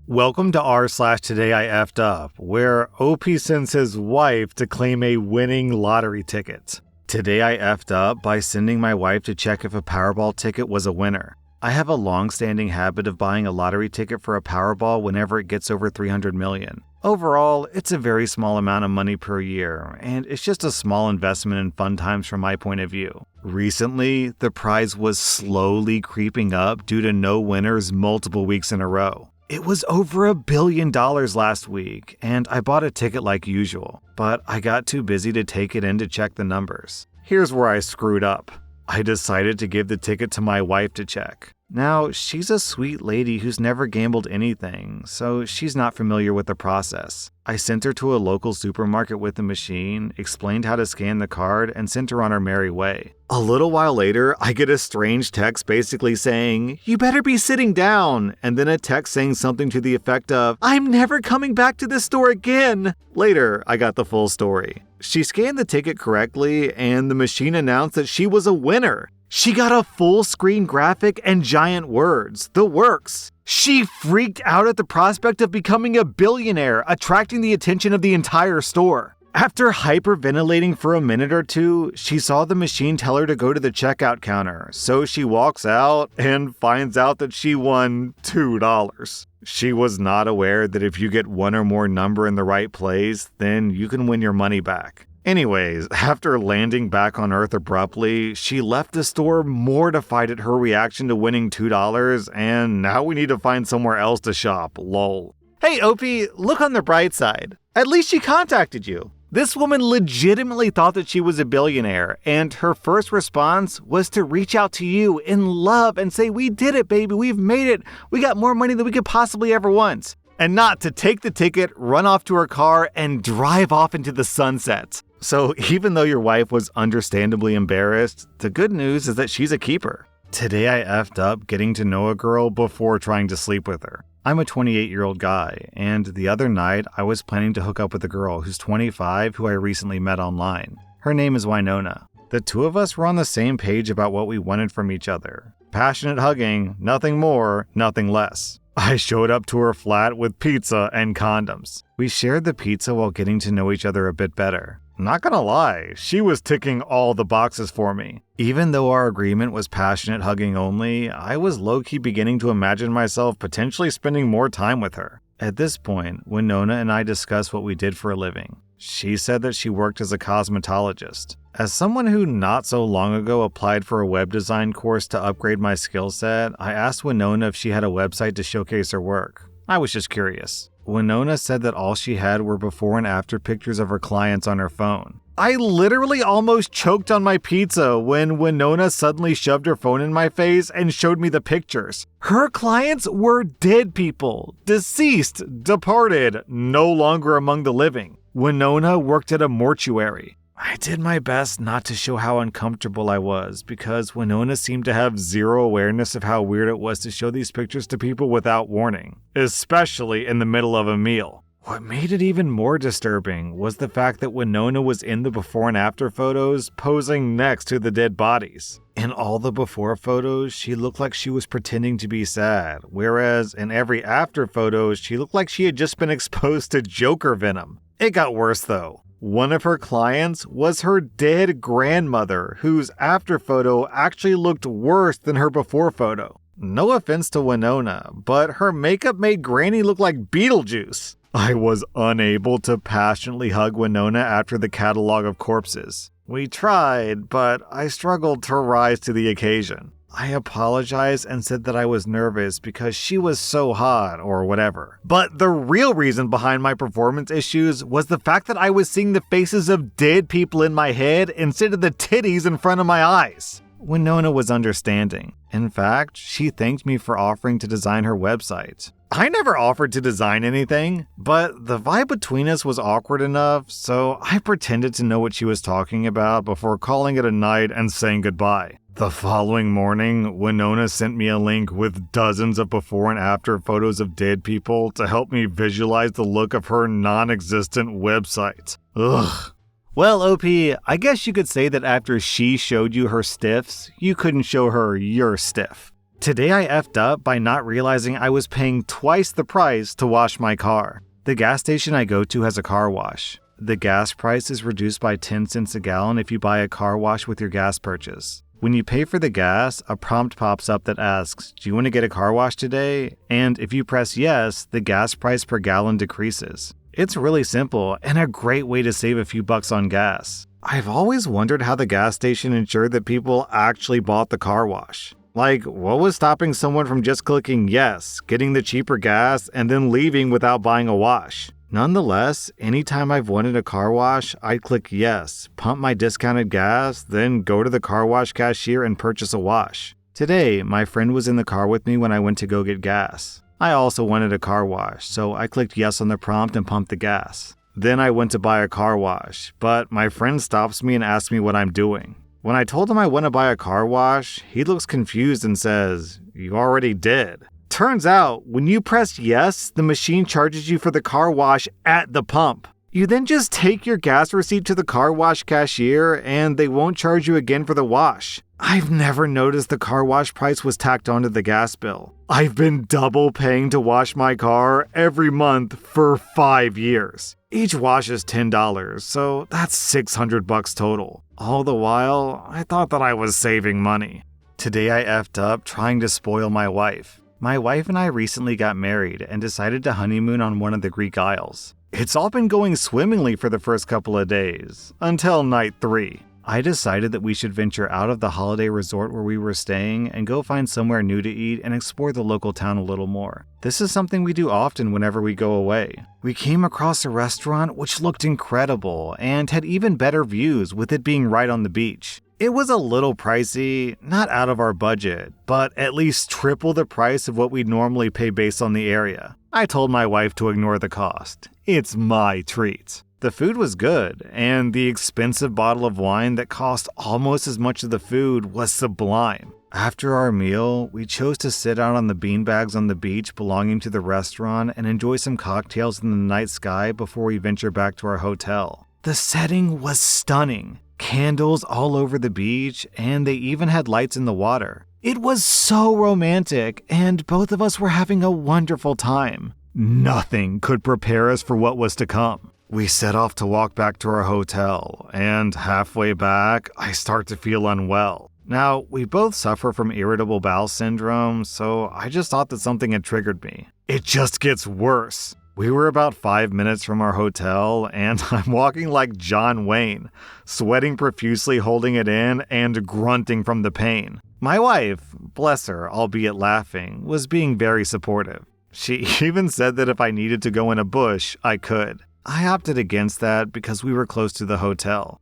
Welcome to rSlash Today I Effed Up, where OP sends his wife to claim a winning lottery ticket. Today I effed up by sending my wife to check if a Powerball ticket was a winner. I have a long-standing habit of buying a lottery ticket for a Powerball whenever it gets over 300 million. Overall, it's a very small amount of money per year, and it's just a small investment in fun times from my point of view. Recently, the prize was slowly creeping up due to no winners multiple weeks in a row. It was over $1 billion last week, and I bought a ticket like usual, but I got too busy to take it in to check the numbers. Here's where I screwed up. I decided to give the ticket to my wife to check. Now, she's a sweet lady who's never gambled anything, so she's not familiar with the process. I sent her to a local supermarket with the machine, explained how to scan the card, and sent her on her merry way. A little while later, I get a strange text basically saying, "You better be sitting down," and then a text saying something to the effect of, "I'm never coming back to this store again." Later, I got the full story. She scanned the ticket correctly, and the machine announced that she was a winner. She got a full screen graphic and giant words, the works. She freaked out at the prospect of becoming a billionaire, attracting the attention of the entire store. After hyperventilating for a minute or two, she saw the machine tell her to go to the checkout counter, so she walks out and finds out that she won $2. She was not aware that if you get one or more number in the right place, then you can win your money back. Anyways, after landing back on Earth abruptly, she left the store mortified at her reaction to winning $2, and now we need to find somewhere else to shop, lol. Hey OP, look on the bright side. At least she contacted you. This woman legitimately thought that she was a billionaire, and her first response was to reach out to you in love and say, "We did it, baby, we've made it. We got more money than we could possibly ever want." And not to take the ticket, run off to her car, and drive off into the sunset. So even though your wife was understandably embarrassed, the good news is that she's a keeper. Today I effed up getting to know a girl before trying to sleep with her. I'm a 28-year-old guy, and the other night I was planning to hook up with a girl who's 25 who I recently met online. Her name is Winona. The two of us were on the same page about what we wanted from each other. Passionate hugging, nothing more, nothing less. I showed up to her flat with pizza and condoms. We shared the pizza while getting to know each other a bit better. Not gonna lie, she was ticking all the boxes for me. Even though our agreement was passionate hugging only, I was low-key beginning to imagine myself potentially spending more time with her. At this point, Winona and I discussed what we did for a living. She said that she worked as a cosmetologist. As someone who not so long ago applied for a web design course to upgrade my skill set, I asked Winona if she had a website to showcase her work. I was just curious. Winona said that all she had were before and after pictures of her clients on her phone. I literally almost choked on my pizza when Winona suddenly shoved her phone in my face and showed me the pictures. Her clients were dead people, deceased, departed, no longer among the living. Winona worked at a mortuary. I did my best not to show how uncomfortable I was because Winona seemed to have zero awareness of how weird it was to show these pictures to people without warning, especially in the middle of a meal. What made it even more disturbing was the fact that Winona was in the before and after photos posing next to the dead bodies. In all the before photos, she looked like she was pretending to be sad, whereas in every after photo, she looked like she had just been exposed to Joker venom. It got worse though. One of her clients was her dead grandmother, whose after photo actually looked worse than her before photo. No offense to Winona, but her makeup made Granny look like Beetlejuice. I was unable to passionately hug Winona after the catalog of corpses. We tried, but I struggled to rise to the occasion. I apologized and said that I was nervous because she was so hot or whatever. But the real reason behind my performance issues was the fact that I was seeing the faces of dead people in my head instead of the titties in front of my eyes. Winona was understanding. In fact, she thanked me for offering to design her website. I never offered to design anything, but the vibe between us was awkward enough, so I pretended to know what she was talking about before calling it a night and saying goodbye. The following morning, Winona sent me a link with dozens of before and after photos of dead people to help me visualize the look of her non-existent website. Ugh. Well, OP, I guess you could say that after she showed you her stiffs, you couldn't show her your stiff. Today I effed up by not realizing I was paying twice the price to wash my car. The gas station I go to has a car wash. The gas price is reduced by 10 cents a gallon if you buy a car wash with your gas purchase. When you pay for the gas, a prompt pops up that asks, "Do you want to get a car wash today?" And if you press yes, the gas price per gallon decreases. It's really simple and a great way to save a few bucks on gas. I've always wondered how the gas station ensured that people actually bought the car wash. Like, what was stopping someone from just clicking yes, getting the cheaper gas, and then leaving without buying a wash? Nonetheless, anytime I've wanted a car wash, I'd click yes, pump my discounted gas, then go to the car wash cashier and purchase a wash. Today, my friend was in the car with me when I went to go get gas. I also wanted a car wash, so I clicked yes on the prompt and pumped the gas. Then I went to buy a car wash, but my friend stops me and asks me what I'm doing. When I told him I want to buy a car wash, he looks confused and says, "You already did." Turns out, when you press yes, the machine charges you for the car wash at the pump. You then just take your gas receipt to the car wash cashier and they won't charge you again for the wash. I've never noticed the car wash price was tacked onto the gas bill. I've been double paying to wash my car every month for 5 years. Each wash is $10, so that's $600 total. All the while, I thought that I was saving money. Today I effed up trying to spoil my wife. My wife and I recently got married and decided to honeymoon on one of the Greek Isles. It's all been going swimmingly for the first couple of days, until night 3. I decided that we should venture out of the holiday resort where we were staying and go find somewhere new to eat and explore the local town a little more. This is something we do often whenever we go away. We came across a restaurant which looked incredible and had even better views with it being right on the beach. It was a little pricey, not out of our budget, but at least triple the price of what we'd normally pay based on the area. I told my wife to ignore the cost. It's my treat. The food was good, and the expensive bottle of wine that cost almost as much as the food was sublime. After our meal, we chose to sit out on the beanbags on the beach belonging to the restaurant and enjoy some cocktails in the night sky before we venture back to our hotel. The setting was stunning. Candles all over the beach, and they even had lights in the water. It was so romantic, and both of us were having a wonderful time. Nothing could prepare us for what was to come. We set off to walk back to our hotel, and halfway back, I start to feel unwell. Now, we both suffer from irritable bowel syndrome, so I just thought that something had triggered me. It just gets worse. We were about 5 minutes from our hotel, and I'm walking like John Wayne, sweating profusely holding it in and grunting from the pain. My wife, bless her, albeit laughing, was being very supportive. She even said that if I needed to go in a bush, I could. I opted against that because we were close to the hotel.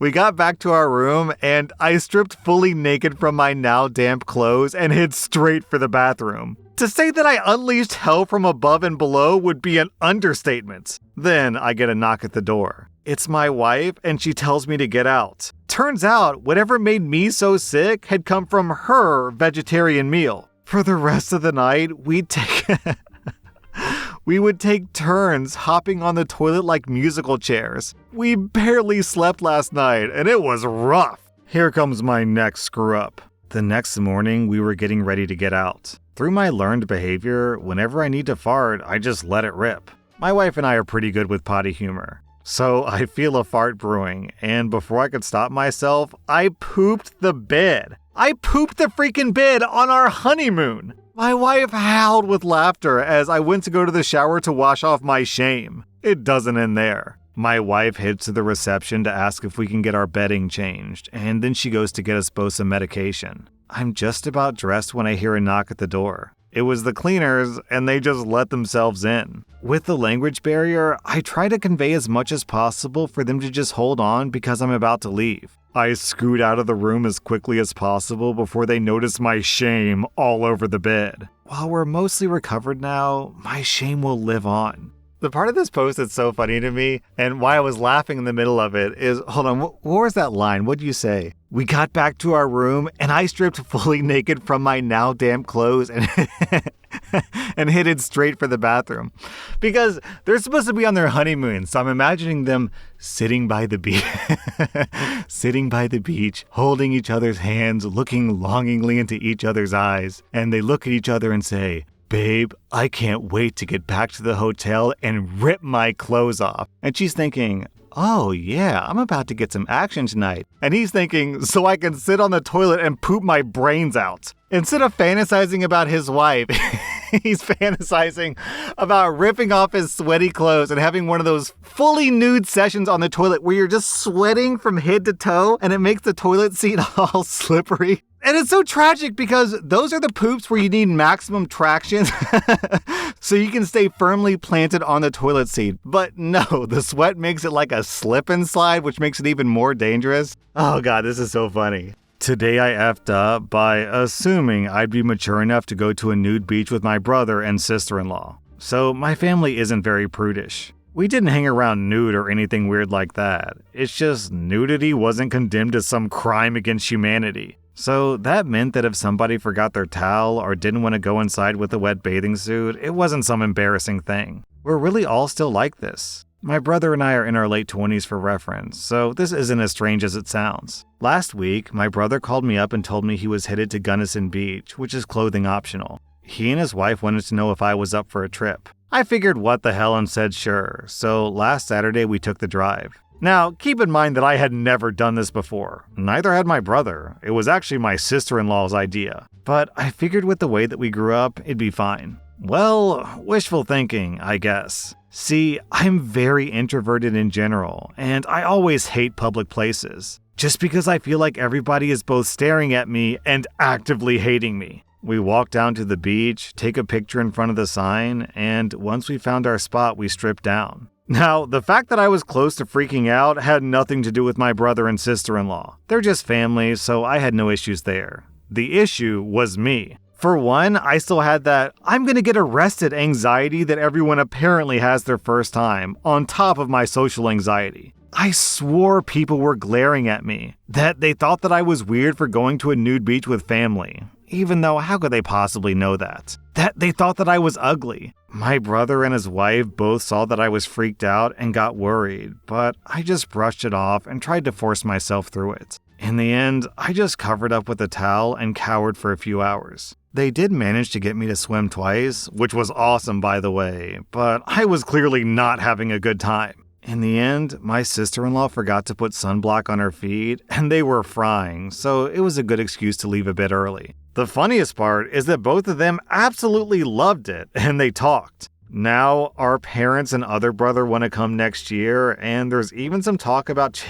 We got back to our room and I stripped fully naked from my now damp clothes and hid straight for the bathroom. To say that I unleashed hell from above and below would be an understatement. Then I get a knock at the door. It's my wife and she tells me to get out. Turns out whatever made me so sick had come from her vegetarian meal. For the rest of the night, we would take turns hopping on the toilet like musical chairs. We barely slept last night, and it was rough. Here comes my next screw up. The next morning, we were getting ready to get out. Through my learned behavior, whenever I need to fart, I just let it rip. My wife and I are pretty good with potty humor. So I feel a fart brewing, and before I could stop myself, I pooped the bed. I pooped the freaking bed on our honeymoon. My wife howled with laughter as I went to go to the shower to wash off my shame. It doesn't end there. My wife heads to the reception to ask if we can get our bedding changed, and then she goes to get us both some medication. I'm just about dressed when I hear a knock at the door. It was the cleaners, and they just let themselves in. With the language barrier, I try to convey as much as possible for them to just hold on because I'm about to leave. I scoot out of the room as quickly as possible before they notice my shame all over the bed. While we're mostly recovered now, my shame will live on. The part of this post that's so funny to me, and why I was laughing in the middle of it, is, hold on, what was that line? What'd you say? We got back to our room, and I stripped fully naked from my now damp clothes, and and headed straight for the bathroom. Because they're supposed to be on their honeymoon, so I'm imagining them sitting by the beach, holding each other's hands, looking longingly into each other's eyes, and they look at each other and say, "Babe, I can't wait to get back to the hotel and rip my clothes off." And she's thinking, "Oh yeah, I'm about to get some action tonight." And he's thinking, "So I can sit on the toilet and poop my brains out." Instead of fantasizing about his wife, he's fantasizing about ripping off his sweaty clothes and having one of those fully nude sessions on the toilet where you're just sweating from head to toe and it makes the toilet seat all slippery. And it's so tragic because those are the poops where you need maximum traction so you can stay firmly planted on the toilet seat. But no, the sweat makes it like a slip and slide, which makes it even more dangerous. Oh God, this is so funny. Today I effed up by assuming I'd be mature enough to go to a nude beach with my brother and sister-in-law. So my family isn't very prudish. We didn't hang around nude or anything weird like that. It's just nudity wasn't condemned as some crime against humanity. So that meant that if somebody forgot their towel or didn't want to go inside with a wet bathing suit, it wasn't some embarrassing thing. We're really all still like this. My brother and I are in our late 20s for reference, so this isn't as strange as it sounds. Last week, my brother called me up and told me he was headed to Gunnison Beach, which is clothing optional. He and his wife wanted to know if I was up for a trip. I figured what the hell and said sure, so last Saturday we took the drive. Now, keep in mind that I had never done this before. Neither had my brother. It was actually my sister-in-law's idea. But I figured with the way that we grew up, it'd be fine. Well, wishful thinking, I guess. See, I'm very introverted in general, and I always hate public places. Just because I feel like everybody is both staring at me and actively hating me. We walked down to the beach, take a picture in front of the sign, and once we found our spot, we stripped down. Now, the fact that I was close to freaking out had nothing to do with my brother and sister-in-law. They're just family, so I had no issues there. The issue was me. For one, I still had that I'm gonna get arrested anxiety that everyone apparently has their first time, on top of my social anxiety. I swore people were glaring at me, that they thought that I was weird for going to a nude beach with family. Even though, how could they possibly know that? That they thought that I was ugly. My brother and his wife both saw that I was freaked out and got worried, but I just brushed it off and tried to force myself through it. In the end, I just covered up with a towel and cowered for a few hours. They did manage to get me to swim twice, which was awesome by the way, but I was clearly not having a good time. In the end, my sister-in-law forgot to put sunblock on her feet, and they were frying, so it was a good excuse to leave a bit early. The funniest part is that both of them absolutely loved it, and they talked. Now, our parents and other brother want to come next year, and there's even some talk about...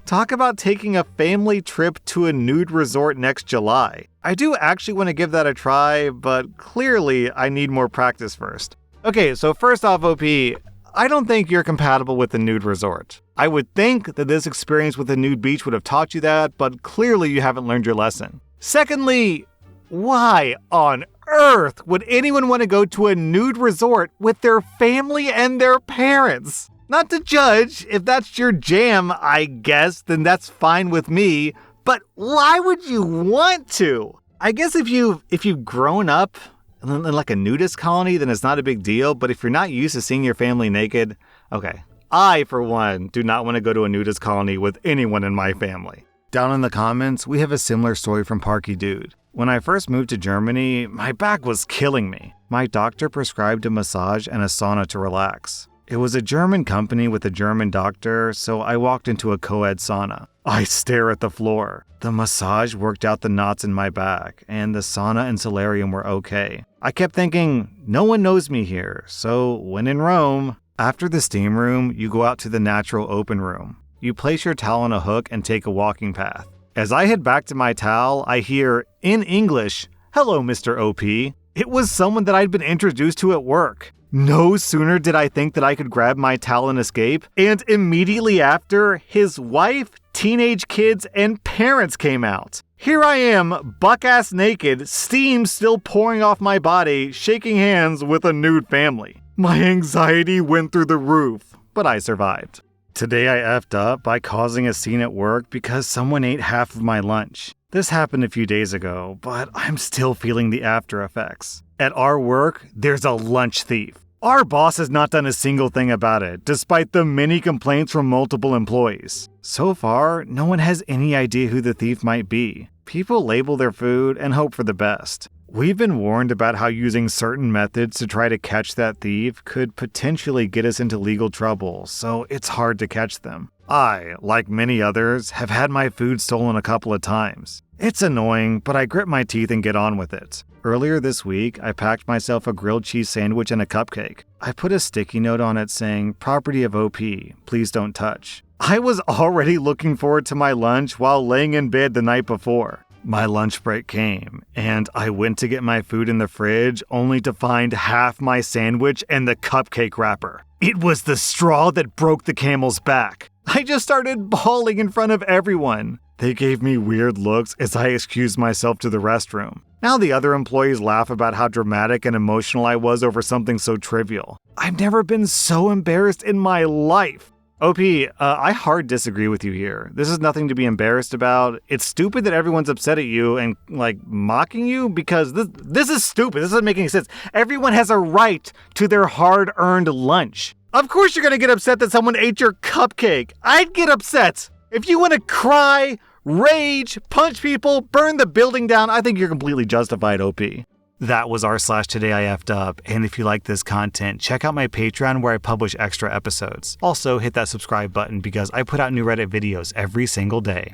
Talk about taking a family trip to a nude resort next July. I do actually want to give that a try, but clearly I need more practice first. Okay, so first off, OP, I don't think you're compatible with the nude resort. I would think that this experience with a nude beach would have taught you that, but clearly you haven't learned your lesson. Secondly, why on earth would anyone want to go to a nude resort with their family and their parents? Not to judge, if that's your jam, I guess, then that's fine with me, but why would you want to? I guess if you've grown up in like a nudist colony, then it's not a big deal, but if you're not used to seeing your family naked, okay. I, for one, do not want to go to a nudist colony with anyone in my family. Down in the comments, we have a similar story from Parky Dude. When I first moved to Germany, my back was killing me. My doctor prescribed a massage and a sauna to relax. It was a German company with a German doctor, so I walked into a co-ed sauna. I stare at the floor. The massage worked out the knots in my back, and the sauna and solarium were okay. I kept thinking, no one knows me here, so when in Rome... After the steam room, you go out to the natural open room. You place your towel on a hook and take a walking path. As I head back to my towel, I hear, in English, "Hello, Mr. OP." It was someone that I'd been introduced to at work. No sooner did I think that I could grab my towel and escape, and immediately after, his wife, teenage kids, and parents came out. Here I am, buck-ass naked, steam still pouring off my body, shaking hands with a nude family. My anxiety went through the roof, but I survived. Today I effed up by causing a scene at work because someone ate half of my lunch. This happened a few days ago, but I'm still feeling the after effects. At our work, there's a lunch thief. Our boss has not done a single thing about it, despite the many complaints from multiple employees. So far, no one has any idea who the thief might be. People label their food and hope for the best. We've been warned about how using certain methods to try to catch that thief could potentially get us into legal trouble, so it's hard to catch them. I, like many others, have had my food stolen a couple of times. It's annoying, but I grit my teeth and get on with it. Earlier this week, I packed myself a grilled cheese sandwich and a cupcake. I put a sticky note on it saying, "Property of OP, please don't touch." I was already looking forward to my lunch while laying in bed the night before. My lunch break came, and I went to get my food in the fridge only to find half my sandwich and the cupcake wrapper. It was the straw that broke the camel's back. I just started bawling in front of everyone. They gave me weird looks as I excused myself to the restroom. Now the other employees laugh about how dramatic and emotional I was over something so trivial. I've never been so embarrassed in my life. OP, I hard disagree with you here. This is nothing to be embarrassed about. It's stupid that everyone's upset at you and, mocking you because this is stupid. This doesn't make any sense. Everyone has a right to their hard-earned lunch. Of course you're gonna get upset that someone ate your cupcake. I'd get upset. If you want to cry, rage, punch people, burn the building down, I think you're completely justified, OP. That was rSlash Today I F'd Up, and if you like this content, check out my Patreon where I publish extra episodes. Also, hit that subscribe button because I put out new Reddit videos every single day.